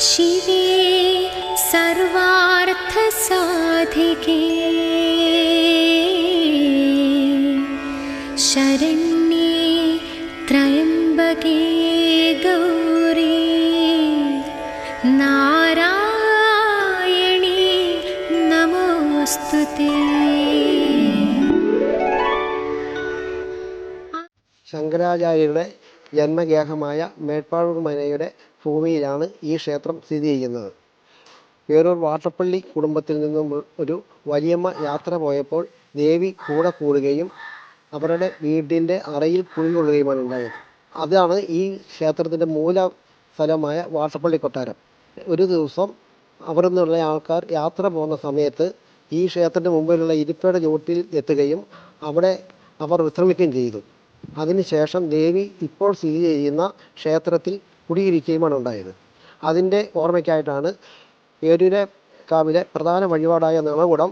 शिवे सर्वार्थसाधिके शरण्ये त्र्यम्बके गौरी नारायणी नमोस्तुते। ശങ്കരാചാര്യരുടെ ജന്മഗേഹമായ മേൽപ്പാഴൂർ മനയുടെ ഭൂമിയിലാണ് ഈ ക്ഷേത്രം സ്ഥിതി ചെയ്യുന്നത്. പേരൂർ വാട്ടപ്പള്ളി കുടുംബത്തിൽ നിന്നും ഒരു വലിയമ്മ യാത്ര പോയപ്പോൾ ദേവി കൂടെ കൂടുകയും അവരുടെ വീടിൻ്റെ അറയിൽ കുഴികൊള്ളുകയുമാണ് ഉണ്ടായത്. അതാണ് ഈ ക്ഷേത്രത്തിൻ്റെ മൂല സ്ഥലമായ വാട്ടപ്പള്ളി കൊട്ടാരം. ഒരു ദിവസം അവിടെ നിന്നുള്ള ആൾക്കാർ യാത്ര പോകുന്ന സമയത്ത് ഈ ക്ഷേത്രത്തിന് മുമ്പിലുള്ള ഇരിപ്പയുടെ ചുവട്ടിൽ എത്തുകയും അവിടെ അവർ വിശ്രമിക്കുകയും ചെയ്തു. അതിനുശേഷം ദേവി ഇപ്പോൾ സ്ഥിതി ചെയ്യുന്ന ക്ഷേത്രത്തിൽ കുടിയിരിക്കുകയുമാണ് ഉണ്ടായത്. അതിൻ്റെ ഓർമ്മയ്ക്കായിട്ടാണ് പേരൂരെ കാവിലെ പ്രധാന വഴിപാടായ നിണകുടം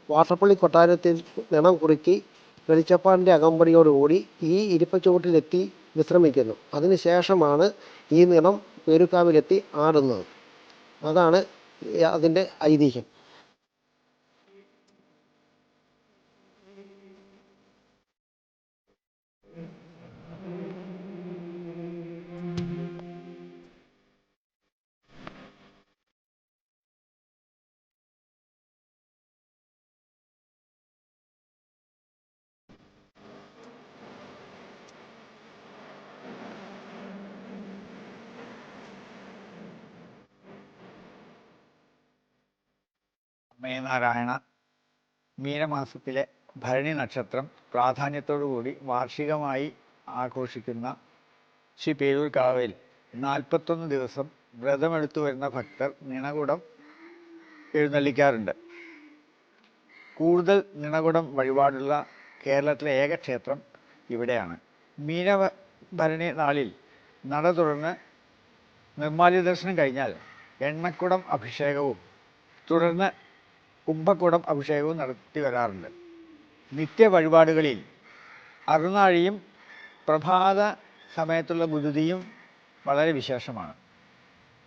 വാട്ടപ്പള്ളി കൊട്ടാരത്തിൽ നിണം കുറുക്കി വെളിച്ചപ്പാടിൻ്റെ അകമ്പടിയോടുകൂടി ഈ ഇരിപ്പച്ചുവട്ടിലെത്തി വിശ്രമിക്കുന്നു. അതിനുശേഷമാണ് ഈ നിണം പേരൂർക്കാവിലെത്തി ആടുന്നത്. അതാണ് അതിൻ്റെ ഐതിഹ്യം. അമ്മേ നാരായണ. മീനമാസത്തിലെ ഭരണി നക്ഷത്രം പ്രാധാന്യത്തോടുകൂടി വാർഷികമായി ആഘോഷിക്കുന്ന ശ്രീ പേരൂർക്കാവിൽ 41 ദിവസം വ്രതമെടുത്തു വരുന്ന ഭക്തർ നിണകുടം എഴുന്നള്ളിക്കാറുണ്ട്. കൂടുതൽ നിണകുടം വഴിപാടുള്ള കേരളത്തിലെ ഏക ക്ഷേത്രം ഇവിടെയാണ്. മീനഭരണി നാളിൽ നട തുറന്ന് നിർമ്മാല്യ ദർശനം കഴിഞ്ഞാൽ എണ്ണക്കുടം അഭിഷേകവും തുടർന്ന് കുംഭക്കുടം അഭിഷേകവും നടത്തി വരാറുണ്ട്. നിത്യ വഴിപാടുകളിൽ അറുനാഴിയും പ്രഭാത സമയത്തുള്ള ഗുരുതിയും വളരെ വിശേഷമാണ്.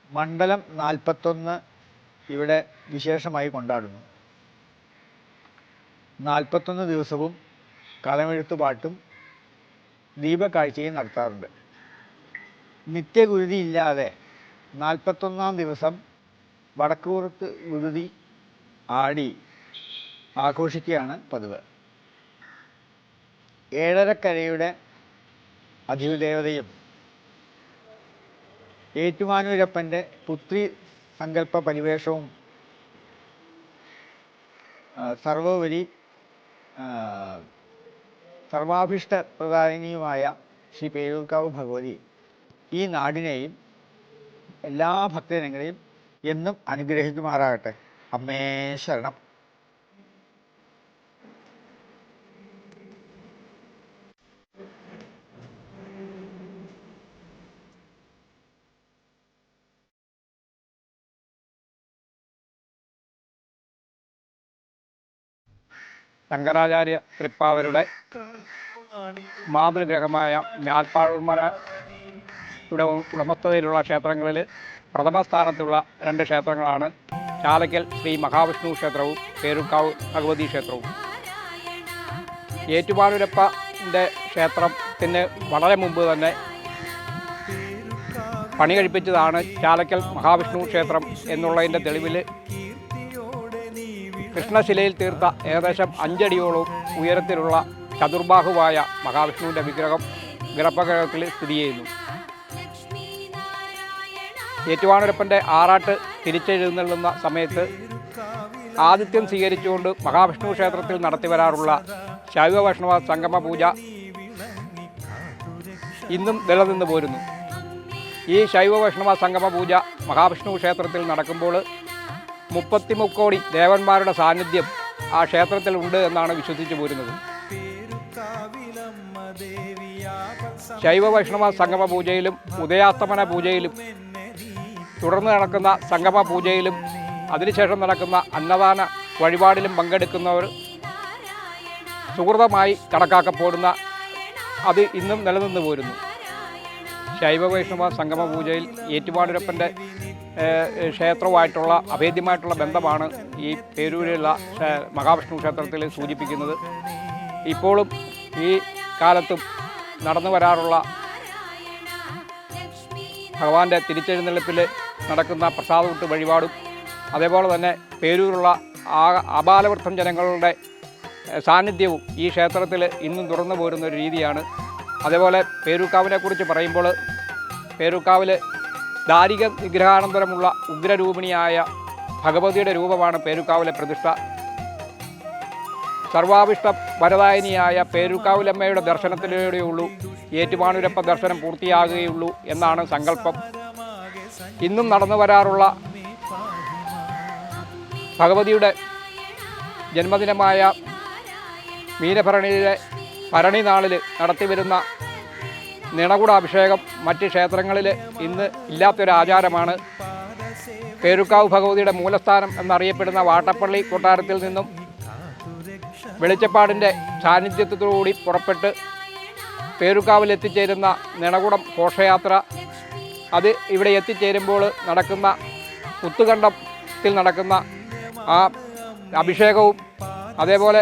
മണ്ഡലം 41 ഇവിടെ വിശേഷമായി കൊണ്ടാടുന്നു. 41 ദിവസവും കളമെഴുത്തുപാട്ടും ദീപക്കാഴ്ചയും നടത്താറുണ്ട്. നിത്യഗുരുതി ഇല്ലാതെ 41-ാം ദിവസം വടക്കുപുറത്ത് ഗുരുതി ആടി ആഘോഷിക്കുകയാണ് പതിവ്. ഏഴരക്കരയുടെ അധിദേവതയും ഏറ്റുമാനൂരപ്പൻ്റെ പുത്രി സങ്കല്പ പരിവേഷവും സർവോപരി സർവാഭീഷ്ടപ്രദായിനിയുമായ ശ്രീ പേരൂർക്കാവ് ഭഗവതി ഈ നാടിനെയും എല്ലാ ഭക്തജനങ്ങളെയും എന്നും അനുഗ്രഹിക്കുമാറാകട്ടെ. അമ്മേ ശരണം. ശങ്കരാചാര്യ തൃപ്പാവരുടെ മാതൃഗ്രഹമായ മേൽപ്പാഴൂർമനയുടെ ഉടമസ്ഥതയിലുള്ള ക്ഷേത്രങ്ങളിൽ പ്രഥമ സ്ഥാനത്തുള്ള 2 ക്ഷേത്രങ്ങളാണ് ചാലക്കൽ ശ്രീ മഹാവിഷ്ണു ക്ഷേത്രവും പേരൂർക്കാവ് ഭഗവതി ക്ഷേത്രവും. ഏറ്റുമാനൂരപ്പൻ്റെ ക്ഷേത്രത്തിന് വളരെ മുമ്പ് തന്നെ പണി കഴിപ്പിച്ചതാണ് ചാലക്കൽ മഹാവിഷ്ണു ക്ഷേത്രം എന്നുള്ളതിൻ്റെ തെളിവിൽ കൃഷ്ണശിലയിൽ തീർത്ത ഏകദേശം 5 അടിയോളം ഉയരത്തിലുള്ള ചതുർബാഹുവായ മഹാവിഷ്ണുവിൻ്റെ വിഗ്രഹം ഗർഭഗൃഹത്തിൽ സ്ഥിതി ചെയ്യുന്നു. ഏറ്റുമാനൂരപ്പൻ്റെ ആറാട്ട് തിരിച്ചെഴുന്നള്ളുന്ന സമയത്ത് ആതിഥ്യം സ്വീകരിച്ചുകൊണ്ട് മഹാവിഷ്ണു ക്ഷേത്രത്തിൽ നടത്തിവരാറുള്ള ശൈവ വൈഷ്ണവ സംഗമ പൂജ ഇന്നും നിലനിന്ന് പോരുന്നു. ഈ ശൈവ വൈഷ്ണവ സംഗമ പൂജ മഹാവിഷ്ണു ക്ഷേത്രത്തിൽ നടക്കുമ്പോൾ 33 കോടി ദേവന്മാരുടെ സാന്നിധ്യം ആ ക്ഷേത്രത്തിൽ ഉണ്ട് എന്നാണ് വിശ്വസിച്ചു പോരുന്നത്. ശൈവ വൈഷ്ണവ സംഗമ പൂജയിലും ഉദയാസ്തമന പൂജയിലും തുടർന്ന് നടക്കുന്ന സംഗമ പൂജയിലും അതിനുശേഷം നടക്കുന്ന അന്നദാന വഴിപാടിലും പങ്കെടുക്കുന്നവർ സുഹൃതമായി കണക്കാക്കപ്പെടുന്ന അത് ഇന്നും നിലനിന്ന് പോരുന്നു. ശൈവ വൈഷ്ണവ സംഗമ പൂജയിൽ ഏറ്റുമാനൂരപ്പൻ്റെ ക്ഷേത്രവുമായിട്ടുള്ള അഭേദ്യമായിട്ടുള്ള ബന്ധമാണ് ഈ പേരൂരിലുള്ള മഹാവിഷ്ണു ക്ഷേത്രത്തിൽ സൂചിപ്പിക്കുന്നത്. ഇപ്പോഴും ഈ കാലത്തും നടന്നു വരാറുള്ള ഭഗവാന്റെ തിരിച്ചെഴുന്നള്ളിപ്പിൽ നടക്കുന്ന പ്രസാദൂട്ട് വഴിപാടും അതേപോലെ തന്നെ പേരൂരുള്ള ആബാലവൃദ്ധം ജനങ്ങളുടെ സാന്നിധ്യവും ഈ ക്ഷേത്രത്തിൽ ഇന്നും തുറന്നു പോരുന്ന ഒരു രീതിയാണ്. അതേപോലെ പേരൂക്കാവിനെക്കുറിച്ച് പറയുമ്പോൾ പേരൂക്കാവിൽ ദാരിക നിഗ്രഹാനന്തരമുള്ള ഉഗ്രരൂപിണിയായ ഭഗവതിയുടെ രൂപമാണ് പേരൂക്കാവിലെ പ്രതിഷ്ഠ. സർവാഭിഷ്ട വരദായിനിയായ പേരൂക്കാവിലമ്മയുടെ ദർശനത്തിലൂടെയുള്ളൂ ഏറ്റുമാനൂരപ്പ ദർശനം പൂർത്തിയാകുകയുള്ളൂ എന്നാണ് സങ്കല്പം. ഇന്നും നടന്നു വരാറുള്ള ഭഗവതിയുടെ ജന്മദിനമായ മീനഭരണിയിലെ ഭരണി നാളിൽ നടത്തിവരുന്ന നിണകുട അഭിഷേകം മറ്റ് ക്ഷേത്രങ്ങളിൽ ഇന്ന് ഇല്ലാത്തൊരു ആചാരമാണ്. പേരൂക്കാവ് ഭഗവതിയുടെ മൂലസ്ഥാനം എന്നറിയപ്പെടുന്ന വാട്ടപ്പള്ളി കൊട്ടാരത്തിൽ നിന്നും വെളിച്ചപ്പാടിൻ്റെ സാന്നിധ്യത്തോടുകൂടി പുറപ്പെട്ട് പേരൂക്കാവിൽ എത്തിച്ചേരുന്ന നിണകുടം ഘോഷയാത്ര, അത് ഇവിടെ എത്തിച്ചേരുമ്പോൾ നടക്കുന്ന കുത്തുകണ്ടത്തിൽ നടക്കുന്ന ആ അഭിഷേകവും അതേപോലെ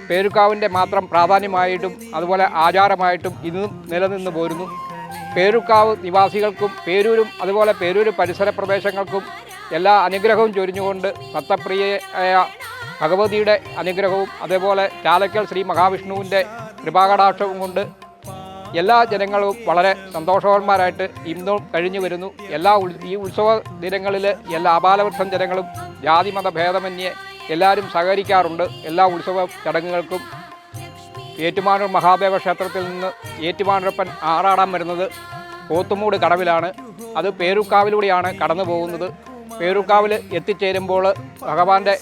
പേരൂക്കാവിൻ്റെ മാത്രം പ്രാധാന്യമായിട്ടും അതുപോലെ ആചാരമായിട്ടും ഇന്നും നിലനിന്ന് പോരുന്നു. പേരൂക്കാവ് നിവാസികൾക്കും പേരൂരും അതുപോലെ പേരൂർ പരിസര പ്രദേശങ്ങൾക്കും എല്ലാ അനുഗ്രഹവും ചൊരിഞ്ഞുകൊണ്ട് ഭക്തപ്രിയയായ ഭഗവതിയുടെ അനുഗ്രഹവും അതേപോലെ ചാലക്കൽ ശ്രീ മഹാവിഷ്ണുവിൻ്റെ കൃപാകടാക്ഷവും കൊണ്ട് എല്ലാ ജനങ്ങളും വളരെ സന്തോഷവാന്മാരായിട്ട് ഇന്നും കഴിഞ്ഞു വരുന്നു. ഈ ഉത്സവ ദിനങ്ങളിൽ എല്ലാ ആബാലവൃദ്ധം ജനങ്ങളും ജാതിമത ഭേദമന്യേ എല്ലാവരും സഹകരിക്കാറുണ്ട്. എല്ലാ ഉത്സവ ചടങ്ങുകൾക്കും ഏറ്റുമാനൂർ മഹാദേവ ക്ഷേത്രത്തിൽ നിന്ന് ഏറ്റുമാനൂരപ്പൻ ആറാടാൻ വരുന്നത് പോത്തുമൂട് കടവിലാണ്. അത് പേരൂക്കാവിലൂടെയാണ് കടന്നു പോകുന്നത്. പേരൂക്കാവിൽ എത്തിച്ചേരുമ്പോൾ ഭഗവാന്റെ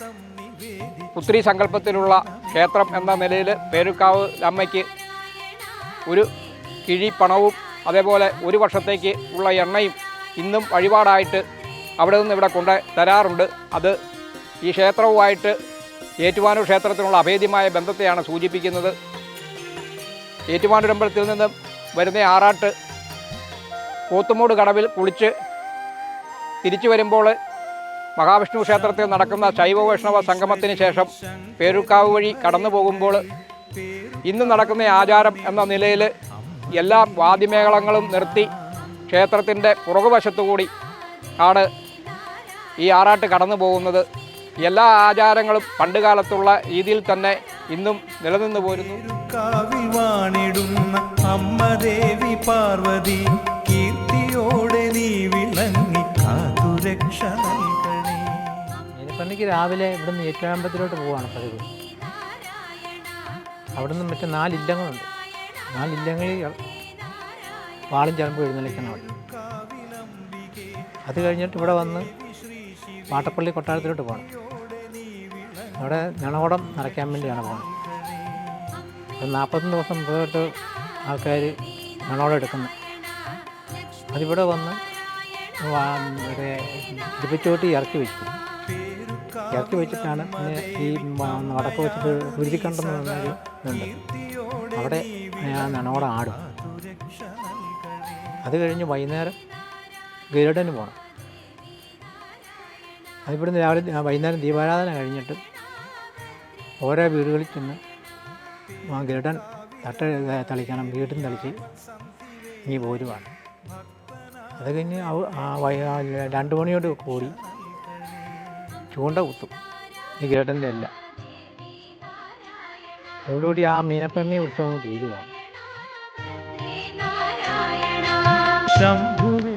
പുത്രി സങ്കല്പത്തിലുള്ള ക്ഷേത്രം എന്ന നിലയിൽ പേരൂക്കാവ് അമ്മയ്ക്ക് ഒരു കിഴി പണവും അതേപോലെ ഒരു വർഷത്തേക്ക് ഉള്ള എണ്ണയും ഇന്നും വഴിപാടായിട്ട് അവിടെ നിന്ന് ഇവിടെ കൊണ്ട് തരാറുണ്ട്. അത് ഈ ക്ഷേത്രവുമായിട്ട് ഏറ്റുമാനൂർ ക്ഷേത്രത്തിനുള്ള അഭേദ്യമായ ബന്ധത്തെയാണ് സൂചിപ്പിക്കുന്നത്. ഏറ്റുമാനൂരമ്പലത്തിൽ നിന്ന് വരുന്ന ആറാട്ട് പോത്തുമൂട് കടവിൽ കുളിച്ച് തിരിച്ചു വരുമ്പോൾ മഹാവിഷ്ണു ക്ഷേത്രത്തിൽ നടക്കുന്ന ശൈവ വൈഷ്ണവ സംഗമത്തിന് ശേഷം പേരൂക്കാവ് വഴി കടന്നു പോകുമ്പോൾ ഇന്ന് നടക്കുന്ന ആചാരം എന്ന നിലയിൽ എല്ലാ വാദ്യമേളങ്ങളും നിർത്തി ക്ഷേത്രത്തിൻ്റെ പുറകുവശത്തുകൂടി ആണ് ഈ ആറാട്ട് കടന്നു പോകുന്നത്. എല്ലാ ആചാരങ്ങളും പണ്ടുകാലത്തുള്ള രീതിയിൽ തന്നെ ഇന്നും നിലനിന്ന് പോരുന്നു. അമ്മ ദേവി പാർവതി കീർത്തിയോടെ നീ വിളങ്ങി കാതുരക്ഷ നൽകണേ. മീനപ്പള്ളിക്ക് രാവിലെ ഇവിടുന്ന് ഏറ്റുമാനൂരമ്പലത്തിലോട്ട് പോവുകയാണ് പതിവ്. അവിടുന്ന് മറ്റേ 4 ഇല്ലങ്ങളുണ്ട്. 4 ഇല്ലങ്ങളിൽ വാളും ചിലമ്പോൾ എഴുന്നള്ളിക്കണം അവിടെ. അത് കഴിഞ്ഞിട്ട് ഇവിടെ വന്ന് വാട്ടപ്പള്ളി കൊട്ടാരത്തിലോട്ട് പോകണം. അവിടെ നിണകുടം നിറയ്ക്കാൻ വേണ്ടിയാണ് പോകുന്നത്. 41 ദിവസം പോയിട്ട് ആൾക്കാർ നിണകുടം എടുക്കുന്നു. അതിവിടെ വന്ന് ഇരുപച്ചോട്ടി ഇറക്കി വെച്ചു. ഇറക്കി വെച്ചിട്ടാണ് പിന്നെ ഈ വടക്ക് വെച്ചിട്ട് കുരുതിക്കണ്ടെന്ന് പറഞ്ഞൊരു ഇതുണ്ട്. അവിടെ നിണകുടം ആടും. അത് കഴിഞ്ഞ് വൈകുന്നേരം ഗരുഡന് പോകണം. അതിവിടുന്ന് രാവിലെ വൈകുന്നേരം ദീപാരാധന കഴിഞ്ഞിട്ട് ഓരോ വീടുകളിൽ ചെന്ന് ഗരുഡൻ തളിക്കണം. വീടും തളിച്ച് നീ പോരുവാണ്. അത് കഴിഞ്ഞ് 2 മണിയോട് കൂടി ചൂണ്ട കുത്തും ഈ ഗരുഡൻ്റെ എല്ലാം. അതോടുകൂടി ആ മീനപ്പമ്മി ഉത്സവം തീരുവാണ്. ശംഭുവേ